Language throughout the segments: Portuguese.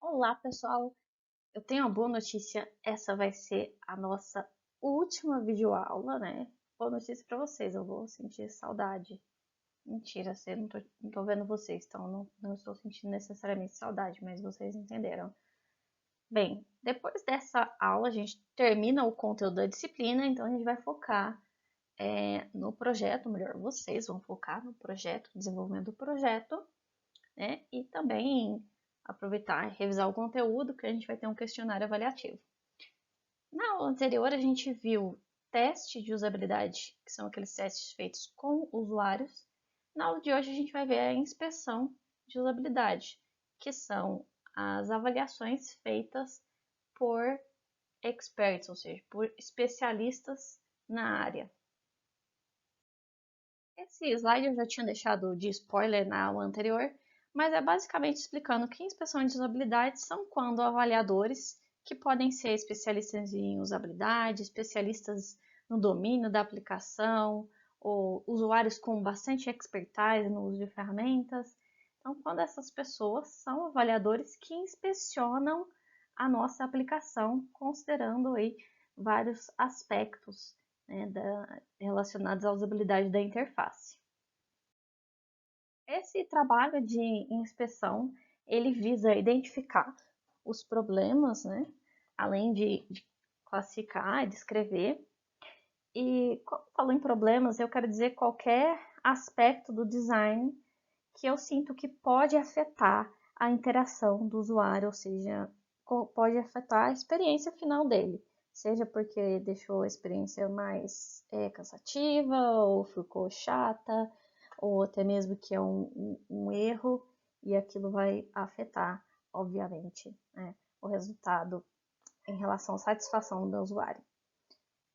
Olá, pessoal! Eu tenho uma boa notícia. Essa vai ser a nossa última videoaula, né? Boa notícia para vocês. Eu vou sentir saudade. Mentira, eu não tô vendo vocês, então não estou sentindo necessariamente saudade, mas vocês entenderam. Bem, depois dessa aula, a gente termina o conteúdo da disciplina, então a gente vai focar no projeto, melhor, vocês vão focar no projeto, desenvolvimento do projeto, né? E também aproveitar e revisar o conteúdo, que a gente vai ter um questionário avaliativo. Na aula anterior, a gente viu teste de usabilidade, que são aqueles testes feitos com usuários. Na aula de hoje, a gente vai ver a inspeção de usabilidade, que são as avaliações feitas por experts, ou seja, por especialistas na área. Esse slide eu já tinha deixado de spoiler na aula anterior, mas é basicamente explicando que inspeções de usabilidade são quando avaliadores, que podem ser especialistas em usabilidade, especialistas no domínio da aplicação, ou usuários com bastante expertise no uso de ferramentas. Então, quando essas pessoas são avaliadores que inspecionam a nossa aplicação, considerando aí vários aspectos, né, relacionados à usabilidade da interface. Esse trabalho de inspeção, ele visa identificar os problemas, né, além de classificar, descrever. E quando eu falo em problemas, eu quero dizer qualquer aspecto do design que eu sinto que pode afetar a interação do usuário, ou seja, pode afetar a experiência final dele, seja porque deixou a experiência mais cansativa, ou ficou chata, ou até mesmo que é um erro, e aquilo vai afetar, obviamente, né, o resultado em relação à satisfação do usuário.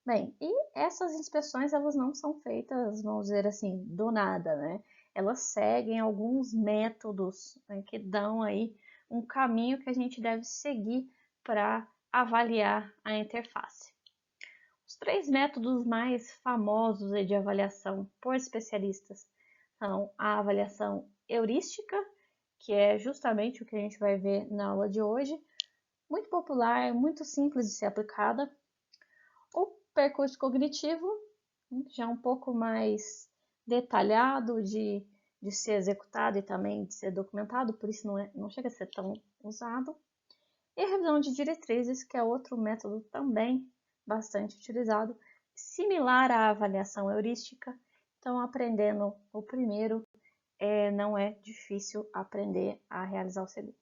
Bem, e essas inspeções, elas não são feitas, vamos dizer assim, do nada, né? Elas seguem alguns métodos, né, que dão aí um caminho que a gente deve seguir para avaliar a interface. Os 3 métodos mais famosos de avaliação por especialistas são a avaliação heurística, que é justamente o que a gente vai ver na aula de hoje, muito popular, muito simples de ser aplicada. O percurso cognitivo, já um pouco mais detalhado de ser executado e também de ser documentado, por isso não chega a ser tão usado. E a revisão de diretrizes, que é outro método também bastante utilizado, similar à avaliação heurística. Então, aprendendo o primeiro, não é difícil aprender a realizar o segundo,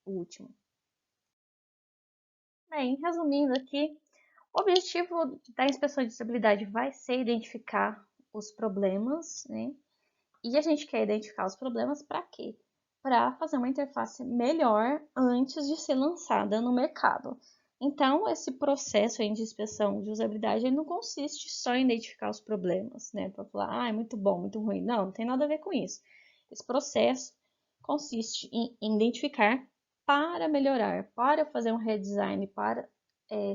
o último. Bem, resumindo aqui, o objetivo da inspeção de usabilidade vai ser identificar os problemas, né? E a gente quer identificar os problemas para quê? Para fazer uma interface melhor antes de ser lançada no mercado. Então, esse processo de inspeção de usabilidade não consiste só em identificar os problemas, né? Para falar, é muito bom, muito ruim. Não tem nada a ver com isso. Esse processo consiste em identificar para melhorar, para fazer um redesign, para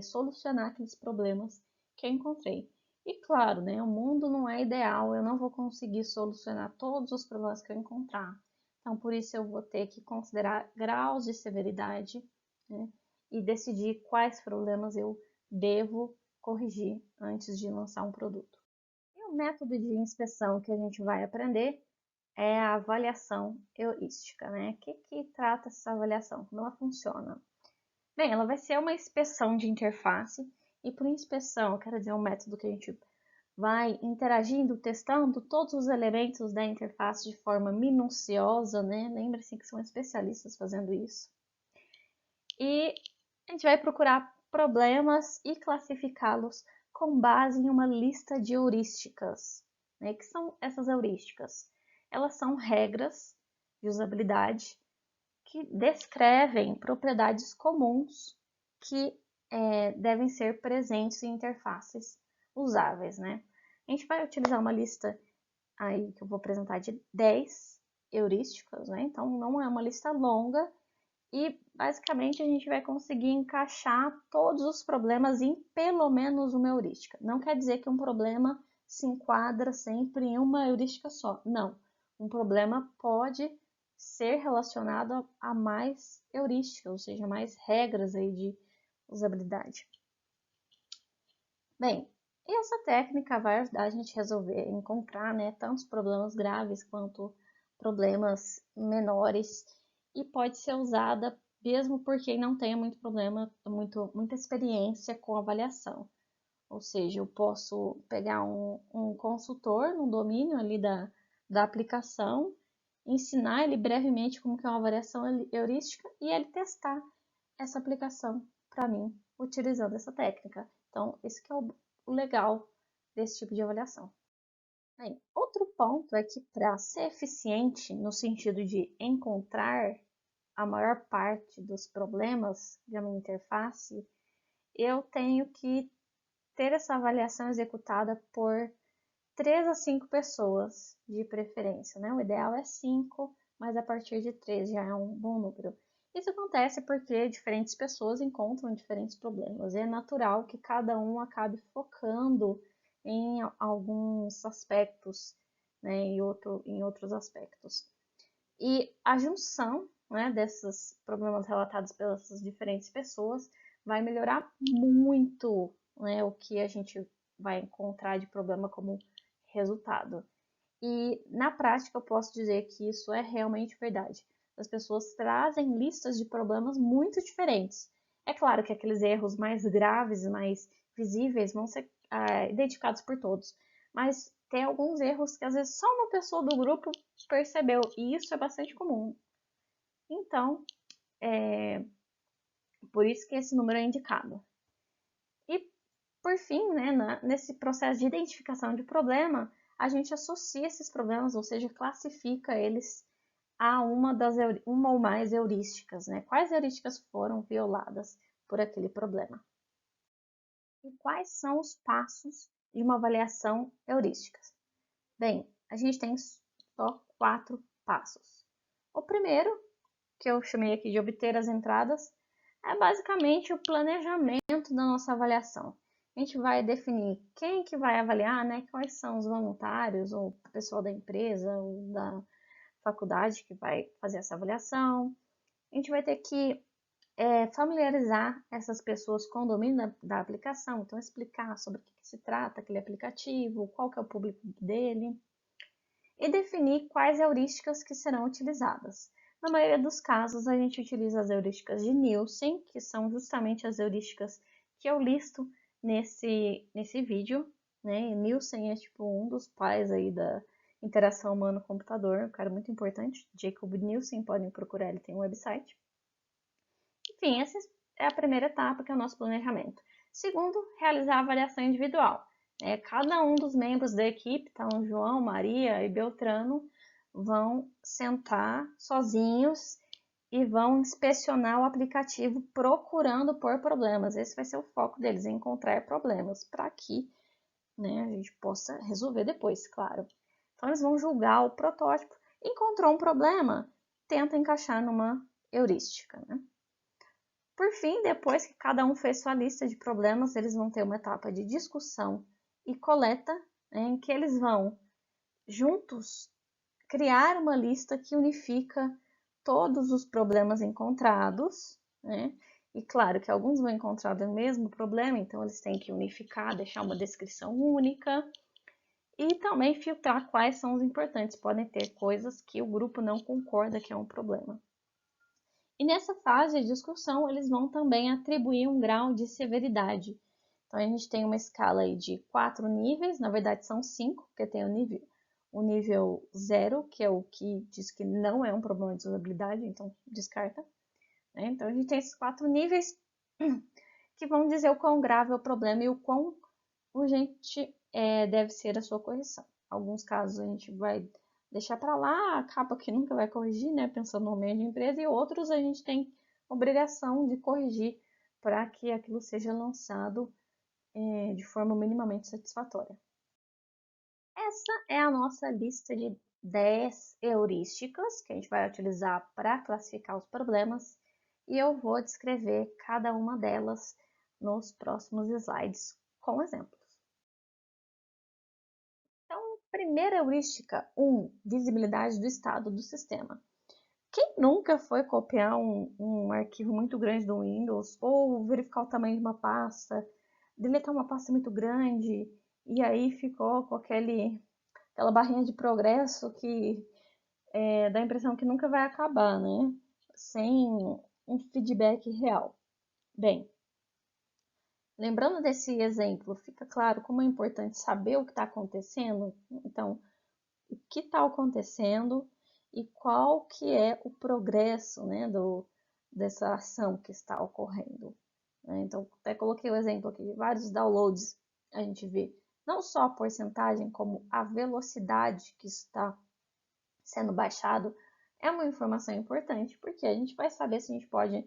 solucionar aqueles problemas que eu encontrei. E claro, né, o mundo não é ideal, eu não vou conseguir solucionar todos os problemas que eu encontrar. Então, por isso eu vou ter que considerar graus de severidade, né, e decidir quais problemas eu devo corrigir antes de lançar um produto. E o método de inspeção que a gente vai aprender é a avaliação heurística, né? O que trata essa avaliação? Como ela funciona? Bem, ela vai ser uma inspeção de interface, e por inspeção, eu quero dizer um método que a gente vai interagindo, testando todos os elementos da interface de forma minuciosa, né? Lembre-se que são especialistas fazendo isso. E a gente vai procurar problemas e classificá-los com base em uma lista de heurísticas. Né? Que são essas heurísticas? Elas são regras de usabilidade que descrevem propriedades comuns que devem ser presentes em interfaces usáveis, né? A gente vai utilizar uma lista aí que eu vou apresentar de 10 heurísticas, né? Então não é uma lista longa e basicamente a gente vai conseguir encaixar todos os problemas em pelo menos uma heurística. Não quer dizer que um problema se enquadra sempre em uma heurística só. Não. Um problema pode ser relacionado a mais heurística, ou seja, mais regras aí de usabilidade. Bem, essa técnica vai ajudar a gente a resolver, encontrar, né, tantos problemas graves quanto problemas menores, e pode ser usada mesmo por quem não tenha muito problema, muita experiência com avaliação. Ou seja, eu posso pegar um consultor no domínio ali da aplicação, ensinar ele brevemente como que é uma avaliação heurística e ele testar essa aplicação para mim, utilizando essa técnica. Então, esse que é o legal desse tipo de avaliação. Bem, outro ponto é que para ser eficiente no sentido de encontrar a maior parte dos problemas de uma interface, eu tenho que ter essa avaliação executada por 3 a 5 pessoas, de preferência, né? O ideal é 5, mas a partir de 3 já é um bom número. Isso acontece porque diferentes pessoas encontram diferentes problemas. É natural que cada um acabe focando em alguns aspectos, né, em outros aspectos. E a junção, né, desses problemas relatados pelas diferentes pessoas vai melhorar muito, né, o que a gente vai encontrar de problema como resultado. E na prática eu posso dizer que isso é realmente verdade. As pessoas trazem listas de problemas muito diferentes. É claro que aqueles erros mais graves, mais visíveis, vão ser identificados por todos, mas tem alguns erros que às vezes só uma pessoa do grupo percebeu, e isso é bastante comum. Então, por isso que esse número é indicado. E, por fim, né, nesse processo de identificação de problema, a gente associa esses problemas, ou seja, classifica eles a uma ou mais heurísticas, né? Quais heurísticas foram violadas por aquele problema? E quais são os passos de uma avaliação heurística? Bem, a gente tem só 4 passos. O primeiro, que eu chamei aqui de obter as entradas, é basicamente o planejamento da nossa avaliação. A gente vai definir quem que vai avaliar, né? Quais são os voluntários, ou o pessoal da empresa, ou da faculdade que vai fazer essa avaliação. A gente vai ter que familiarizar essas pessoas com o domínio da aplicação, então explicar sobre o que se trata aquele aplicativo, qual que é o público dele, e definir quais heurísticas que serão utilizadas. Na maioria dos casos, a gente utiliza as heurísticas de Nielsen, que são justamente as heurísticas que eu listo nesse vídeo. Né? Nielsen é tipo um dos pais aí da interação humano-computador, um cara muito importante. Jacob Nielsen, podem procurar, ele tem um website. Enfim, essa é a primeira etapa, que é o nosso planejamento. Segundo, realizar a avaliação individual. Cada um dos membros da equipe, então João, Maria e Beltrano, vão sentar sozinhos e vão inspecionar o aplicativo procurando por problemas. Esse vai ser o foco deles, encontrar problemas, para que, né, a gente possa resolver depois, claro. Então eles vão julgar o protótipo. Encontrou um problema, tenta encaixar numa heurística, né? Por fim, depois que cada um fez sua lista de problemas, eles vão ter uma etapa de discussão e coleta, né, em que eles vão juntos criar uma lista que unifica todos os problemas encontrados, né? E claro que alguns vão encontrar o mesmo problema, então eles têm que unificar, deixar uma descrição única e também filtrar quais são os importantes. Podem ter coisas que o grupo não concorda que é um problema. E nessa fase de discussão, eles vão também atribuir um grau de severidade. Então, a gente tem uma escala aí de 4 níveis, na verdade são 5, porque tem o nível 0, que é o que diz que não é um problema de usabilidade, então descarta. Né? Então, a gente tem esses 4 níveis que vão dizer o quão grave é o problema e o quão urgente deve ser a sua correção. Em alguns casos, a gente vai deixar para lá, acaba que nunca vai corrigir, né, pensando no meio de empresa, e outros a gente tem obrigação de corrigir para que aquilo seja lançado de forma minimamente satisfatória. Essa é a nossa lista de 10 heurísticas que a gente vai utilizar para classificar os problemas, e eu vou descrever cada uma delas nos próximos slides com exemplos. Então, primeira heurística 1, visibilidade do estado do sistema. Quem nunca foi copiar um arquivo muito grande do Windows ou verificar o tamanho de uma pasta, deletar uma pasta muito grande e aí ficou com aquela barrinha de progresso que dá a impressão que nunca vai acabar, né? Sem um feedback real. Bem, lembrando desse exemplo, fica claro como é importante saber o que está acontecendo. Então, o que está acontecendo e qual que é o progresso, né, dessa ação que está ocorrendo. Então, até coloquei o exemplo aqui de vários downloads, a gente vê não só a porcentagem, como a velocidade que está sendo baixado, é uma informação importante, porque a gente vai saber se a gente pode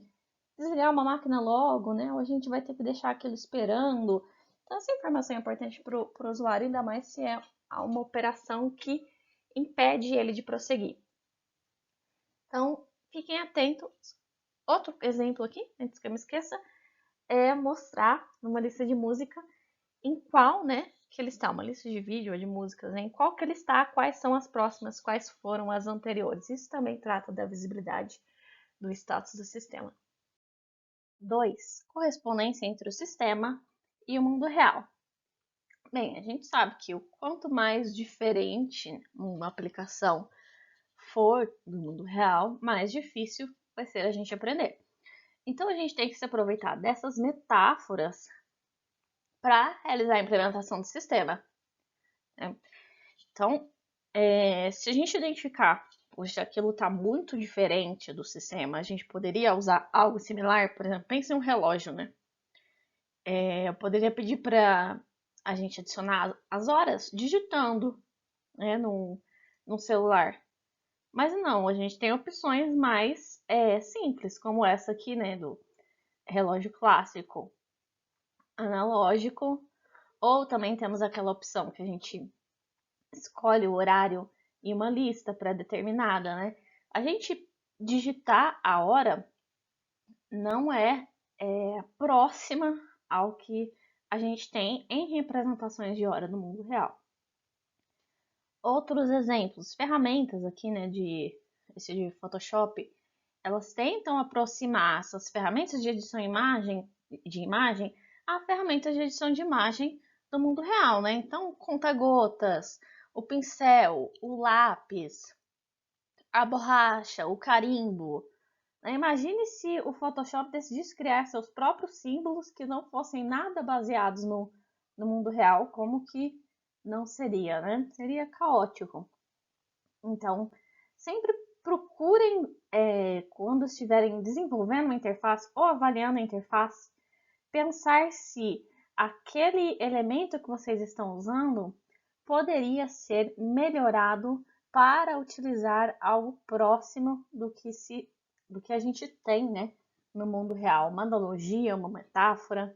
desligar uma máquina logo, né, ou a gente vai ter que deixar aquilo esperando. Então, essa informação é importante para o usuário, ainda mais se é uma operação que impede ele de prosseguir. Então, fiquem atentos. Outro exemplo aqui, antes que eu me esqueça, é mostrar numa lista de música em qual, né, que ele está, uma lista de vídeo ou de músicas, né, em qual que ele está, quais são as próximas, quais foram as anteriores. Isso também trata da visibilidade do status do sistema. 2. Correspondência entre o sistema e o mundo real. Bem, a gente sabe que o quanto mais diferente uma aplicação for do mundo real, mais difícil vai ser a gente aprender. Então a gente tem que se aproveitar dessas metáforas para realizar a implementação do sistema. Então, se a gente identificar, poxa, aquilo está muito diferente do sistema, a gente poderia usar algo similar, por exemplo, pense em um relógio, né? Eu poderia pedir para a gente adicionar as horas digitando, né, no celular. Mas não, a gente tem opções mais simples, como essa aqui, né, do relógio clássico analógico, ou também temos aquela opção que a gente escolhe o horário em uma lista pré-determinada, né? A gente digitar a hora não é próxima ao que a gente tem em representações de hora no mundo real. Outros exemplos, ferramentas aqui, né, de Photoshop, elas tentam aproximar essas ferramentas de edição de imagem a ferramentas de edição de imagem do mundo real, né? Então, conta-gotas, o pincel, o lápis, a borracha, o carimbo. Imagine se o Photoshop decidisse criar seus próprios símbolos que não fossem nada baseados no mundo real, como que não seria, né? Seria caótico. Então, sempre procurem, quando estiverem desenvolvendo uma interface ou avaliando a interface, pensar se aquele elemento que vocês estão usando poderia ser melhorado para utilizar algo próximo do que a gente tem, né, no mundo real. Uma analogia, uma metáfora,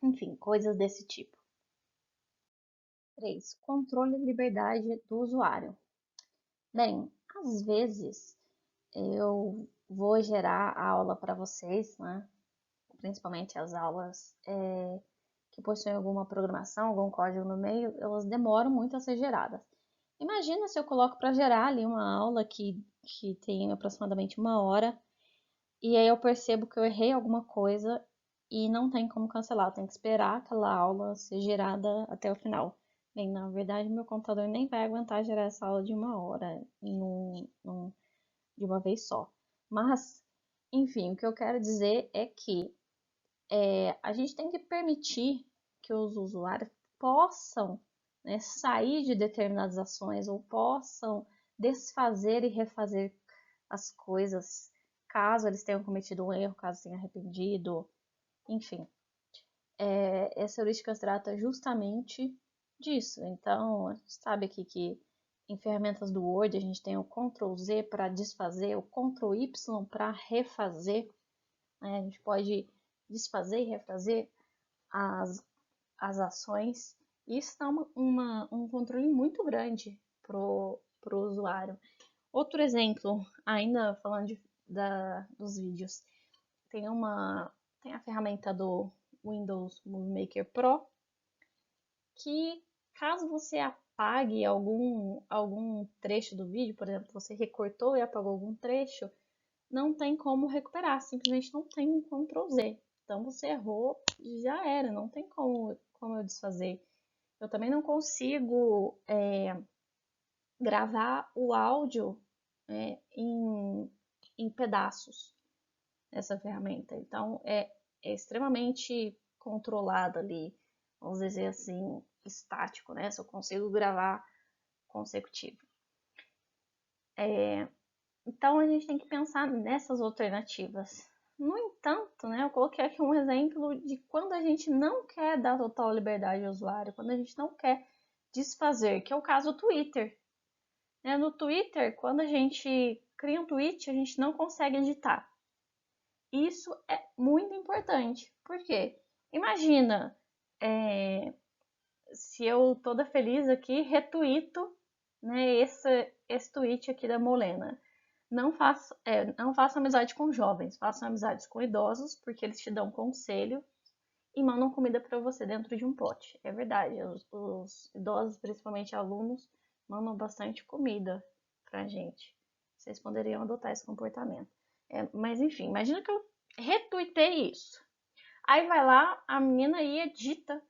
enfim, coisas desse tipo. 3. Controle e liberdade do usuário. Bem, às vezes eu vou gerar a aula para vocês, né? Principalmente as aulas que possuem alguma programação, algum código no meio, elas demoram muito a ser geradas. Imagina se eu coloco para gerar ali uma aula que tem aproximadamente 1 hora e aí eu percebo que eu errei alguma coisa e não tem como cancelar, eu tenho que esperar aquela aula ser gerada até o final. Bem, na verdade, meu computador nem vai aguentar gerar essa aula de 1 hora de uma vez só. Mas, enfim, o que eu quero dizer é que a gente tem que permitir que os usuários possam, né, sair de determinadas ações ou possam desfazer e refazer as coisas caso eles tenham cometido um erro, caso tenham arrependido, enfim. Essa heurística trata justamente disso. Então, a gente sabe aqui que em ferramentas do Word a gente tem o Ctrl Z para desfazer, o Ctrl Y para refazer. Né? A gente pode desfazer e refazer as ações. Isso dá um controle muito grande pro usuário. Outro exemplo, ainda falando dos vídeos, tem a ferramenta do Windows Movie Maker Pro, que caso você apague algum trecho do vídeo, por exemplo, você recortou e apagou algum trecho, não tem como recuperar, simplesmente não tem um Ctrl Z. Então você errou, já era, não tem como eu desfazer. Eu também não consigo gravar o áudio em pedaços nessa ferramenta. Então é extremamente controlado ali, vamos dizer assim, estático, né? Se eu consigo gravar consecutivo. Então a gente tem que pensar nessas alternativas. No entanto, né, eu coloquei aqui um exemplo de quando a gente não quer dar total liberdade ao usuário, quando a gente não quer desfazer, que é o caso do Twitter. No Twitter, quando a gente cria um tweet, a gente não consegue editar. Isso é muito importante. Por quê? Imagina se eu toda feliz aqui retuito, né, esse tweet aqui da Molena. Não faço amizade com jovens, faço amizades com idosos, porque eles te dão conselho e mandam comida para você dentro de um pote. É verdade, os idosos, principalmente alunos, mandam bastante comida pra gente. Vocês poderiam adotar esse comportamento. Mas enfim, imagina que eu retuitei isso. Aí vai lá, a menina aí edita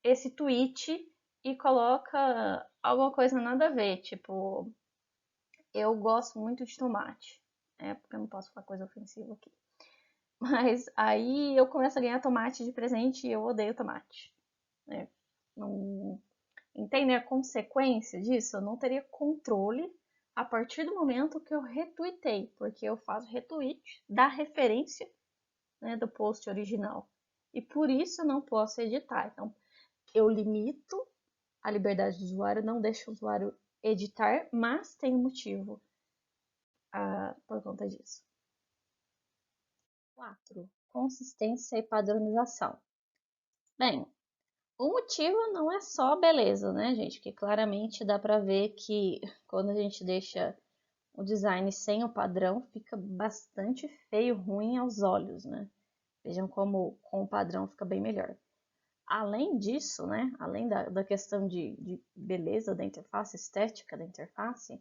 esse tweet e coloca alguma coisa nada a ver, tipo, eu gosto muito de tomate. Porque eu não posso falar coisa ofensiva aqui. Mas aí eu começo a ganhar tomate de presente e eu odeio tomate. Não entende a consequência disso? Eu não teria controle a partir do momento que eu retuitei, porque eu faço retweet da referência, né, do post original. E por isso eu não posso editar. Então, eu limito a liberdade do usuário, não deixo o usuário editar, mas tem um motivo por conta disso. 4. Consistência e padronização. Bem, o motivo não é só beleza, né, gente? Que claramente dá pra ver que quando a gente deixa o design sem o padrão, fica bastante feio, ruim aos olhos, né? Vejam como com o padrão fica bem melhor. Além disso, né, além da questão de beleza da interface, estética da interface,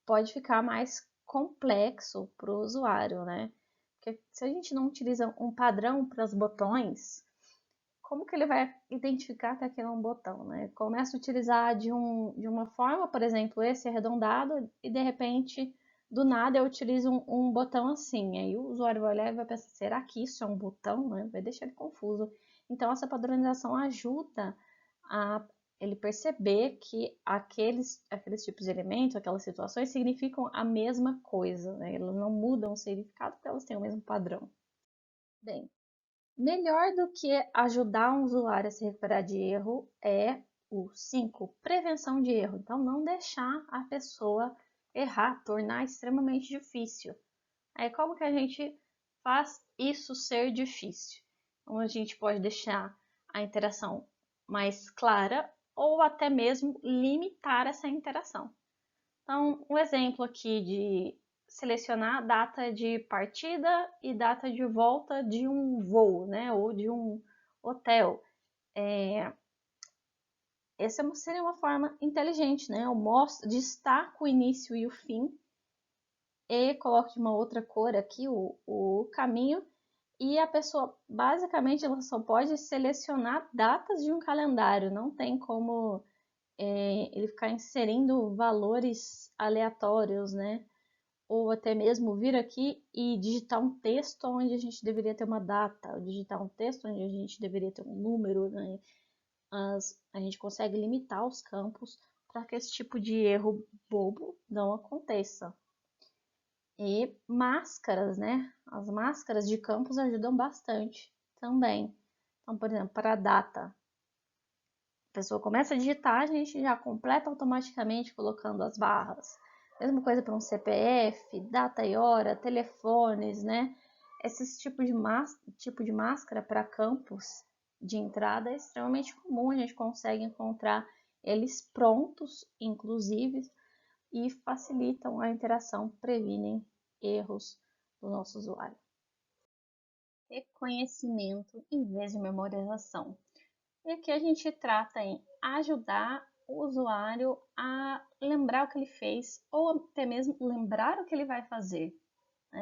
pode ficar mais complexo para o usuário, né? Porque se a gente não utiliza um padrão para os botões, como que ele vai identificar que aquele é um botão, né? Começa a utilizar de uma forma, por exemplo, esse arredondado, e de repente, do nada, eu utilizo um botão assim. Aí o usuário vai olhar e vai pensar, será que isso é um botão? Né? Vai deixar ele confuso. Então, essa padronização ajuda a ele perceber que aqueles tipos de elementos, aquelas situações, significam a mesma coisa, né? Elas não mudam o significado porque elas têm o mesmo padrão. Bem, melhor do que ajudar um usuário a se recuperar de erro é o 5, prevenção de erro. Então, não deixar a pessoa errar, tornar extremamente difícil. Aí, como que a gente faz isso ser difícil? Então, a gente pode deixar a interação mais clara ou até mesmo limitar essa interação. Então, um exemplo aqui de selecionar data de partida e data de volta de um voo, né, ou de um hotel. Essa seria uma forma inteligente, né? Eu destaco o início e o fim e coloco de uma outra cor aqui o caminho e a pessoa, basicamente, ela só pode selecionar datas de um calendário, não tem como ele ficar inserindo valores aleatórios, né? Ou até mesmo vir aqui e digitar um texto onde a gente deveria ter uma data, ou digitar um texto onde a gente deveria ter um número, né? A gente consegue limitar os campos para que esse tipo de erro bobo não aconteça. E máscaras, né? As máscaras de campos ajudam bastante também. Então, por exemplo, para a data, a pessoa começa a digitar, a gente já completa automaticamente colocando as barras. Mesma coisa para um CPF, data e hora, telefones, né? Esse tipo de máscara para campos de entrada é extremamente comum, a gente consegue encontrar eles prontos, inclusive, e facilitam a interação, previnem erros do nosso usuário. Reconhecimento em vez de memorização. E aqui a gente trata em ajudar o usuário a lembrar o que ele fez ou até mesmo lembrar o que ele vai fazer.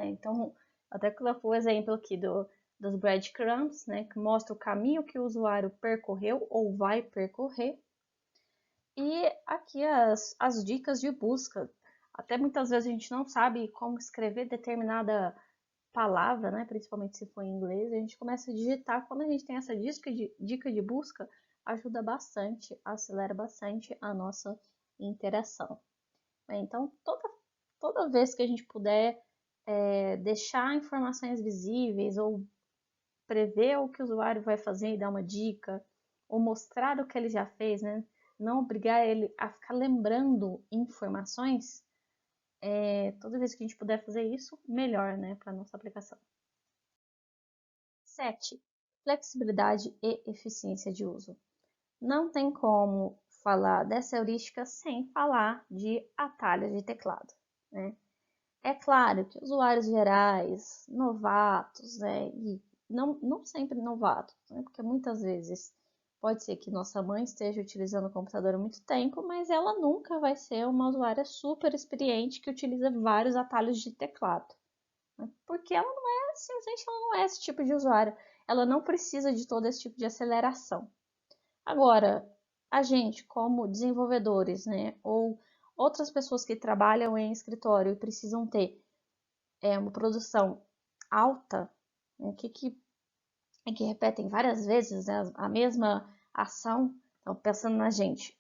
Então, até coloquei o exemplo aqui dos breadcrumbs, né, que mostra o caminho que o usuário percorreu ou vai percorrer. E aqui as dicas de busca. Até muitas vezes a gente não sabe como escrever determinada palavra, né, principalmente se for em inglês, a gente começa a digitar. Quando a gente tem essa dica de busca, ajuda bastante, acelera bastante a nossa interação. Então, toda vez que a gente puder deixar informações visíveis ou prever o que o usuário vai fazer e dar uma dica, ou mostrar o que ele já fez, né? Não obrigar ele a ficar lembrando informações, toda vez que a gente puder fazer isso, melhor, né, para nossa aplicação. 7. Flexibilidade e eficiência de uso. Não tem como falar dessa heurística sem falar de atalhos de teclado, né? É claro que usuários gerais, novatos, né, e não sempre novatos, né, porque muitas vezes pode ser que nossa mãe esteja utilizando o computador há muito tempo, mas ela nunca vai ser uma usuária super experiente que utiliza vários atalhos de teclado, né, porque ela não é, simplesmente ela não é esse tipo de usuário, ela não precisa de todo esse tipo de aceleração. Agora, a gente, como desenvolvedores, né, ou outras pessoas que trabalham em escritório e precisam ter uma produção alta, né, que repetem várias vezes, né, a mesma ação. Então, pensando na gente,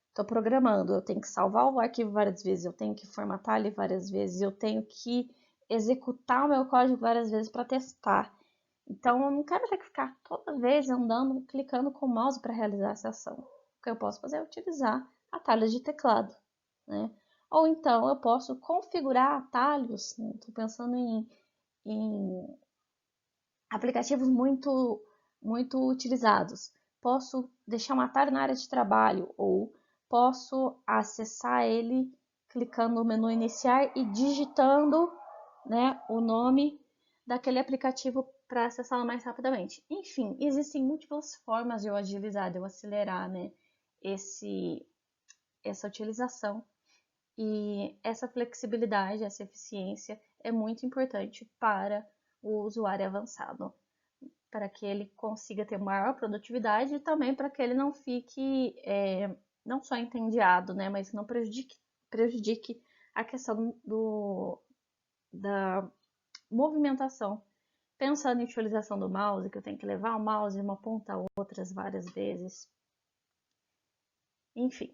estou programando, eu tenho que salvar o arquivo várias vezes, eu tenho que formatar ele várias vezes, eu tenho que executar o meu código várias vezes para testar. Então, eu não quero ter que ficar toda vez andando, clicando com o mouse para realizar essa ação. O que eu posso fazer é utilizar atalhos de teclado, né? Ou então eu posso configurar atalhos, né? Estou pensando em aplicativos muito utilizados. Posso deixar um atalho na área de trabalho ou posso acessar ele clicando no menu iniciar e digitando, né, o nome daquele aplicativo para acessá-lo mais rapidamente. Enfim, existem múltiplas formas de eu agilizar, de eu acelerar, né, essa utilização. E essa flexibilidade, essa eficiência é muito importante para o usuário avançado, para que ele consiga ter maior produtividade e também para que ele não fique não só entediado, né, mas não prejudique a questão da movimentação. Pensando em utilização do mouse, que eu tenho que levar o mouse de uma ponta a outras várias vezes. Enfim,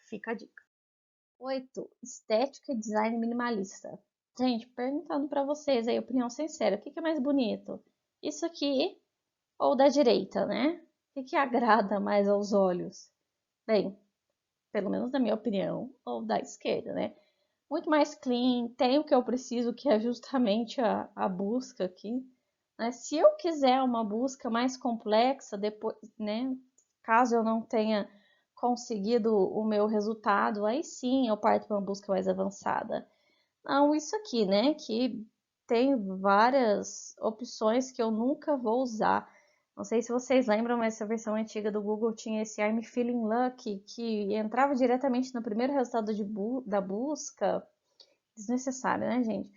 fica a dica. 8. Estética e design minimalista. Gente, perguntando para vocês aí, opinião sincera, o que é mais bonito? Isso aqui ou da direita, né? O que agrada mais aos olhos? Bem, pelo menos na minha opinião, ou da esquerda, né? Muito mais clean, tem o que eu preciso, que é justamente a busca aqui. Né? Se eu quiser uma busca mais complexa, depois, né? Caso eu não tenha conseguido o meu resultado, aí sim eu parto para uma busca mais avançada. Não, isso aqui, né? Que tem várias opções que eu nunca vou usar. Não sei se vocês lembram, mas essa versão antiga do Google tinha esse I'm Feeling Lucky, que entrava diretamente no primeiro resultado da busca. Desnecessário, né, gente?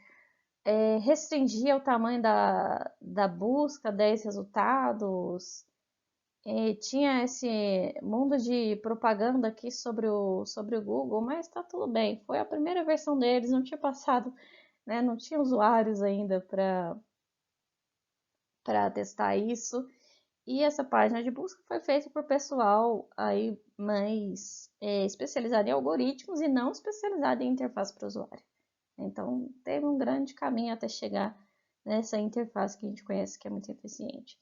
Restringia o tamanho da busca, 10 resultados. Tinha esse mundo de propaganda aqui sobre o Google, mas tá tudo bem. Foi a primeira versão deles, não tinha passado, né? Não tinha usuários ainda para testar isso. E essa página de busca foi feita por pessoal aí mais especializado em algoritmos e não especializado em interface para o usuário. Então, teve um grande caminho até chegar nessa interface que a gente conhece, que é muito eficiente.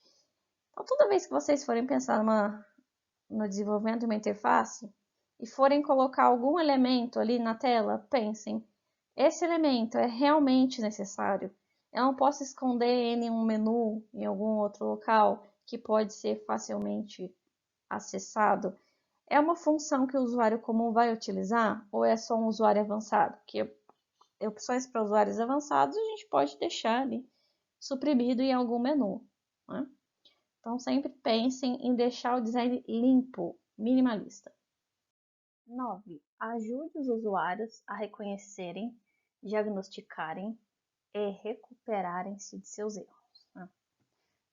Então, toda vez que vocês forem pensar no desenvolvimento de uma interface e forem colocar algum elemento ali na tela, pensem, esse elemento é realmente necessário? Eu não posso esconder ele em um menu, em algum outro local, que pode ser facilmente acessado? É uma função que o usuário comum vai utilizar ou é só um usuário avançado? Porque opções para usuários avançados a gente pode deixar ali suprimido em algum menu, né? Então, sempre pensem em deixar o design limpo, minimalista. 9. Ajude os usuários a reconhecerem, diagnosticarem e recuperarem-se de seus erros, né?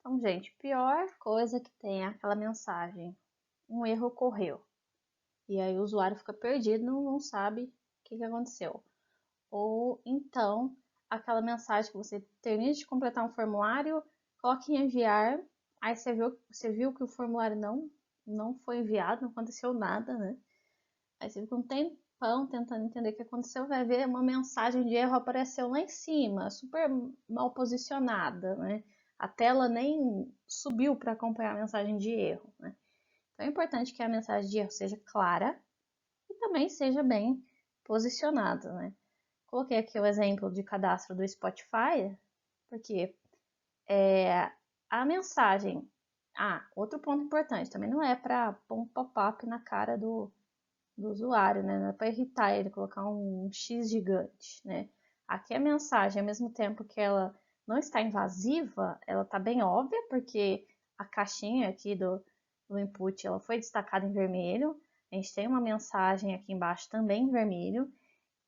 Então, gente, pior coisa que tem é aquela mensagem: um erro ocorreu. E aí o usuário fica perdido, não sabe o que aconteceu. Ou então, aquela mensagem que você termina de completar um formulário, coloque em enviar, aí você viu que o formulário não foi enviado, não aconteceu nada, né? Aí você fica um tempão tentando entender o que aconteceu, vai ver uma mensagem de erro apareceu lá em cima, super mal posicionada, né? A tela nem subiu para acompanhar a mensagem de erro, né? Então é importante que a mensagem de erro seja clara e também seja bem posicionada, né? Coloquei aqui o exemplo de cadastro do Spotify, porque a mensagem... outro ponto importante, também não é para pôr um pop-up na cara do usuário, né? Não é para irritar ele, colocar um X gigante, né? Aqui a mensagem, ao mesmo tempo que ela não está invasiva, ela está bem óbvia, porque a caixinha aqui do input ela foi destacada em vermelho. A gente tem uma mensagem aqui embaixo também em vermelho.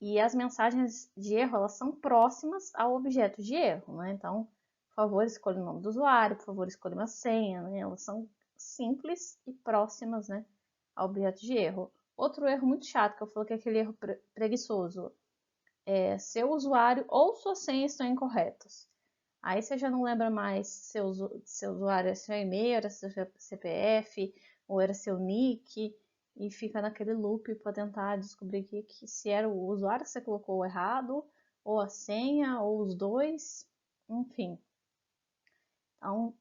E as mensagens de erro, elas são próximas ao objeto de erro, né? Então, por favor, escolha o nome do usuário, por favor, escolha uma senha, né? Elas são simples e próximas, né, ao objeto de erro. Outro erro muito chato, que eu falei que é aquele erro preguiçoso, é seu usuário ou sua senha estão incorretos. Aí você já não lembra mais se seu usuário é seu e-mail, era seu CPF, ou era seu nick, e fica naquele loop para tentar descobrir que se era o usuário que você colocou errado, ou a senha, ou os dois, enfim. Então,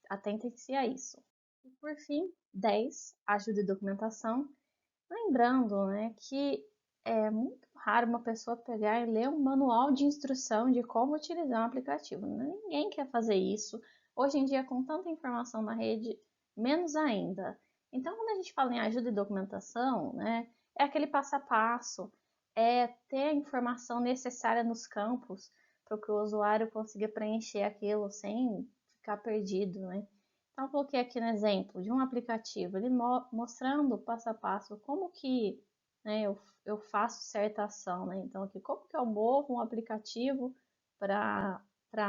atentem-se a isso. E por fim, 10, ajuda e documentação. Lembrando, né, que é muito raro uma pessoa pegar e ler um manual de instrução de como utilizar um aplicativo. Ninguém quer fazer isso. Hoje em dia, com tanta informação na rede, menos ainda. Então, quando a gente fala em ajuda e documentação, né, é aquele passo a passo, é ter a informação necessária nos campos para que o usuário consiga preencher aquilo sem ficar perdido, né? Então, eu coloquei aqui no exemplo de um aplicativo, ele mostrando passo a passo como que, né, eu faço certa ação, né? Então, aqui, como que eu movo um aplicativo para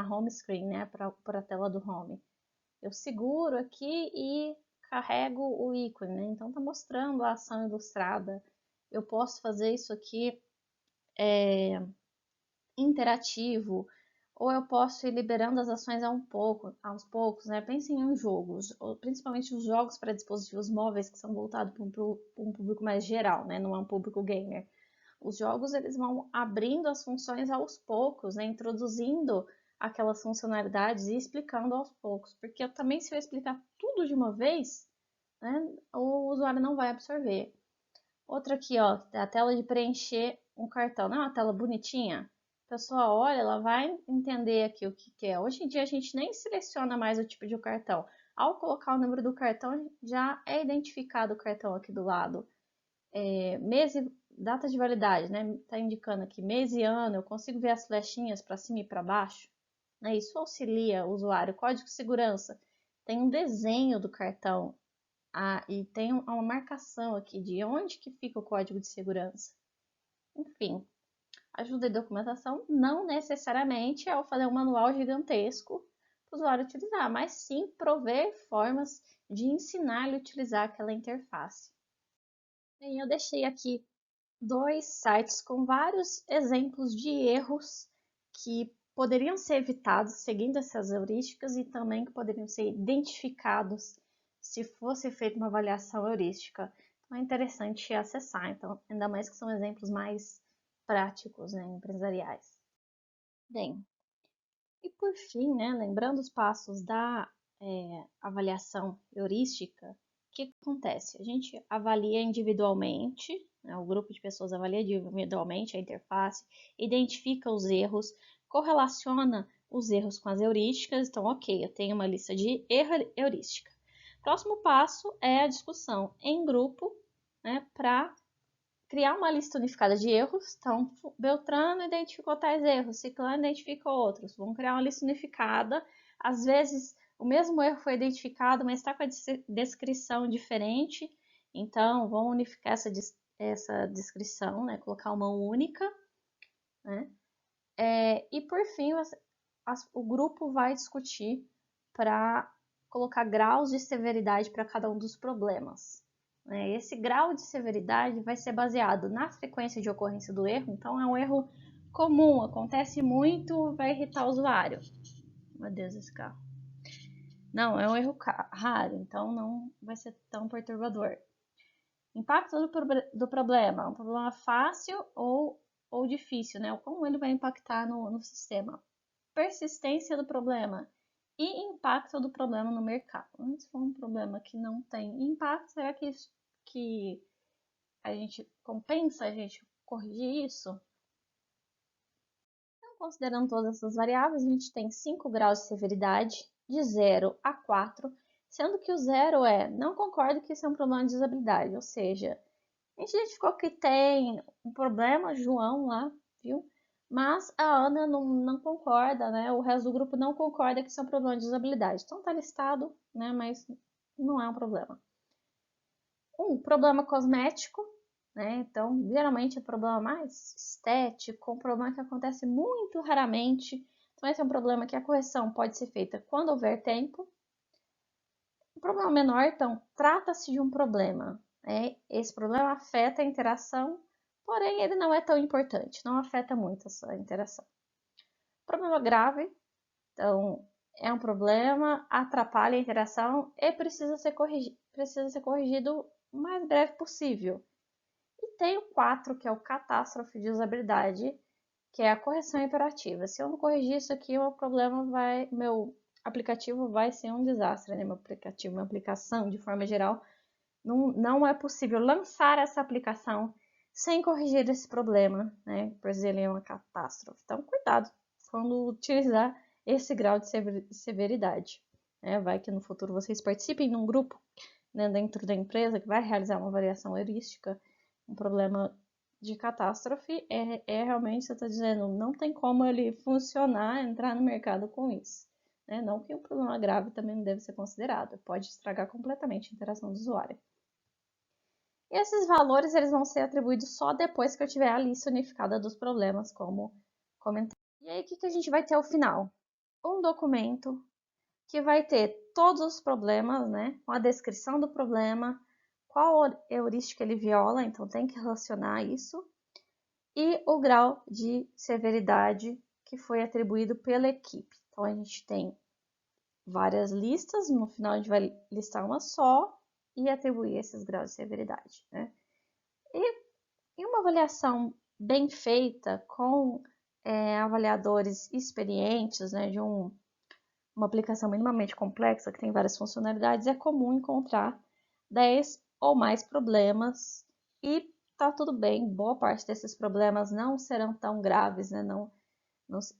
home screen, né, para a tela do home. Eu seguro aqui e carrego o ícone, né? Então, tá mostrando a ação ilustrada. Eu posso fazer isso aqui interativo, ou eu posso ir liberando as ações aos poucos, né? Pensem em jogos, principalmente os jogos para dispositivos móveis que são voltados para um público mais geral, né? Não é um público gamer. Os jogos eles vão abrindo as funções aos poucos, né? Introduzindo aquelas funcionalidades e explicando aos poucos, porque eu também se eu explicar tudo de uma vez, né? O usuário não vai absorver. Outra aqui, ó, a tela de preencher um cartão. Não é uma tela bonitinha? A pessoa olha, ela vai entender aqui o que é. Hoje em dia a gente nem seleciona mais o tipo de cartão. Ao colocar o número do cartão, já é identificado o cartão aqui do lado. Mês e data de validade, né? Tá indicando aqui mês e ano. Eu consigo ver as flechinhas para cima e para baixo. Né? Isso auxilia o usuário. Código de segurança. Tem um desenho do cartão. E tem uma marcação aqui de onde que fica o código de segurança. Enfim, ajuda e documentação não necessariamente é fazer um manual gigantesco para o usuário utilizar, mas sim prover formas de ensinar ele a utilizar aquela interface. E eu deixei aqui 2 sites com vários exemplos de erros que poderiam ser evitados seguindo essas heurísticas e também que poderiam ser identificados se fosse feita uma avaliação heurística. Então é interessante acessar, então, ainda mais que são exemplos mais práticos, né, empresariais. Bem, e por fim, né, lembrando os passos da avaliação heurística, o que acontece? A gente avalia individualmente, né, o grupo de pessoas avalia individualmente a interface, identifica os erros, correlaciona os erros com as heurísticas. Então, ok, eu tenho uma lista de erro heurística. Próximo passo é a discussão em grupo, né, para criar uma lista unificada de erros. Então, Beltrano identificou tais erros, Ciclano identificou outros. Vamos criar uma lista unificada. Às vezes, o mesmo erro foi identificado, mas está com a descrição diferente. Então, vamos unificar essa descrição, né? Colocar uma única, né? E por fim, o grupo vai discutir para colocar graus de severidade para cada um dos problemas. Esse grau de severidade vai ser baseado na frequência de ocorrência do erro. Então, é um erro comum, acontece muito, vai irritar o usuário. Meu Deus, esse carro. Não, é um erro raro, então não vai ser tão perturbador. Impacto do problema, um problema fácil ou difícil, né? Como ele vai impactar no sistema. Persistência do problema e impacto do problema no mercado. Se for um problema que não tem impacto, será que a gente compensa a gente corrigir isso? Então, considerando todas essas variáveis, a gente tem 5 graus de severidade, de 0 a 4, sendo que o 0 não concordo que isso é um problema de usabilidade, ou seja, a gente identificou que tem um problema, João lá, viu? Mas a Ana não concorda, né? O resto do grupo não concorda que isso é um problema de usabilidade. Então tá listado, né? Mas não é um problema. Problema cosmético, né? Então, geralmente é problema mais estético, um problema que acontece muito raramente. Então, esse é um problema que a correção pode ser feita quando houver tempo. Um problema menor, então, trata-se de um problema. Esse problema afeta a interação, porém ele não é tão importante, não afeta muito essa interação. Problema grave, então, é um problema, atrapalha a interação e precisa ser corrigido o mais breve possível. E tem o 4, que é o catástrofe de usabilidade, que é a correção imperativa. Se eu não corrigir isso aqui, o problema meu aplicativo vai ser um desastre, né? Meu aplicativo, minha aplicação, de forma geral, não é possível lançar essa aplicação sem corrigir esse problema, né? Pois ele é uma catástrofe. Então, cuidado quando utilizar esse grau de severidade. Vai que no futuro vocês participem de um grupo, né, dentro da empresa que vai realizar uma avaliação heurística. Um problema de catástrofe realmente, você está dizendo, não tem como ele funcionar, entrar no mercado com isso. Não que um problema grave também não deve ser considerado, pode estragar completamente a interação do usuário. E esses valores eles vão ser atribuídos só depois que eu tiver a lista unificada dos problemas, como comentei. E aí, o que a gente vai ter ao final? Um documento que vai ter todos os problemas, né? Com a descrição do problema, qual heurística ele viola, então tem que relacionar isso, e o grau de severidade que foi atribuído pela equipe. Então, a gente tem várias listas, no final a gente vai listar uma só e atribuir esses graus de severidade, né? E uma avaliação bem feita com avaliadores experientes, né, de uma aplicação minimamente complexa que tem várias funcionalidades, é comum encontrar 10 ou mais problemas e tá tudo bem, boa parte desses problemas não serão tão graves, né?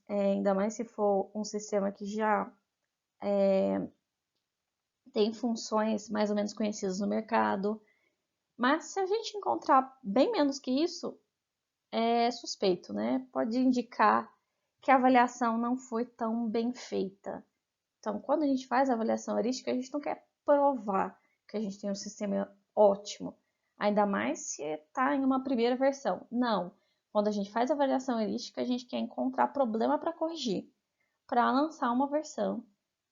Ainda mais se for um sistema que já tem funções mais ou menos conhecidas no mercado. Mas se a gente encontrar bem menos que isso, é suspeito, né? Pode indicar que a avaliação não foi tão bem feita. Então, quando a gente faz a avaliação heurística, a gente não quer provar que a gente tem um sistema ótimo, ainda mais se está em uma primeira versão. Não. Quando a gente faz a avaliação heurística, a gente quer encontrar problema para corrigir, para lançar uma versão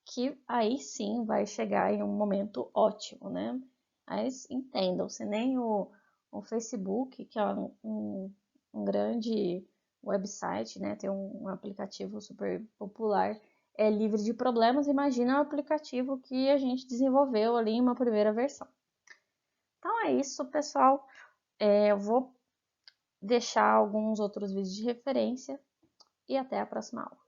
que aí sim vai chegar em um momento ótimo, né? Mas entendam, se nem o Facebook, que é um grande website, né? Tem um aplicativo super popular, é livre de problemas, imagina um aplicativo que a gente desenvolveu ali em uma primeira versão. Então é isso, pessoal. Eu vou deixar alguns outros vídeos de referência e até a próxima aula.